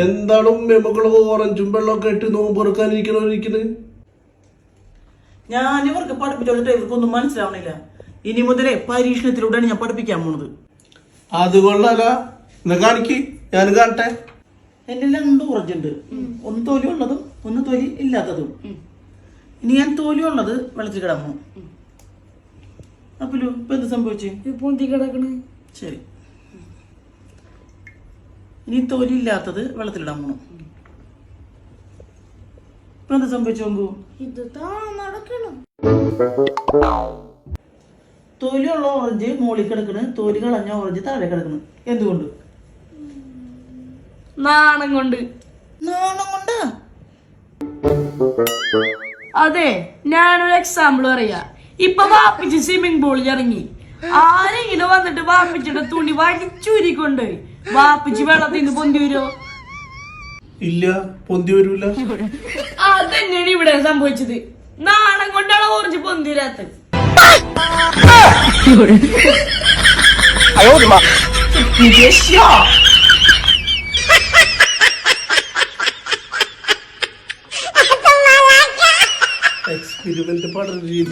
എന്താണ് മക്കള് ഓറഞ്ചും വെള്ളമൊക്കെ ഇട്ട് നോമ്പൊറുക്കാനിരിക്കണോരിക്കുന്നത്? ഞാൻ ഇവർക്ക് പഠിപ്പിച്ചോണ്ടിട്ട് ഇവർക്കൊന്നും മനസ്സിലാവണില്ല. ഇനി മുതലേ പരീക്ഷണത്തിലൂടെയാണ് ഞാൻ പഠിപ്പിക്കാൻ പോണത്. അത് കൊള്ളാല, എന്നാ കാണിക്ക്, ഞാൻ കാണട്ടെ. എന്റെ 2 ഓറഞ്ച് ഉണ്ട്, ഒന്ന് തൊലി ഉള്ളതും ഒന്ന് തൊലി ഇല്ലാത്തതും. ഇനി ഞാൻ തൊലി ഉള്ളത് വെള്ളത്തിൽ കിടന്നു. അപ്പല്ലോ ഇപ്പൊ എന്ത് സംഭവിച്ചു? പൊന്തി കിടക്കണ്. ശരി, ഇനി തൊലി ഇല്ലാത്തത് വെള്ളത്തിലിടാൻ പോണു. ഇപ്പൊ എന്ത് സംഭവിച്ചു നോക്കൂ? ഇത് നടക്കണം. തൊലിയുള്ള ഓറഞ്ച് മുകളിൽ കിടക്കണ്, തൊലി കളഞ്ഞ ഓറഞ്ച് താഴെ കിടക്കണ്. എന്തുകൊണ്ട്? നാണം കൊണ്ട്. നാണം കൊണ്ടാ? അതെ, ഞാനൊരു എക്സാമ്പിൾ പറയാ. ഇപ്പൊ വാപ്പിച്ച് സ്വിമ്മിംഗ് പൂളിൽ ഇറങ്ങി, ആരെങ്കിലും വന്നിട്ട് വാപ്പിച്ചിട്ട് തുണി വടിച്ചൂരിക്കൊണ്ട് വാപ്പിച്ച് വെള്ളത്തിൽ നിന്ന് പൊന്തി വരുമോ? ഇല്ല, പൊന്തി വരൂല. അതന്നെയാണ് ഇവിടെ സംഭവിച്ചത്. നാണം കൊണ്ടാണ് ഓറഞ്ച് പൊന്തി വരാത്തത്. എക്സ്പെരിമെന്റ് പഠന രീതി.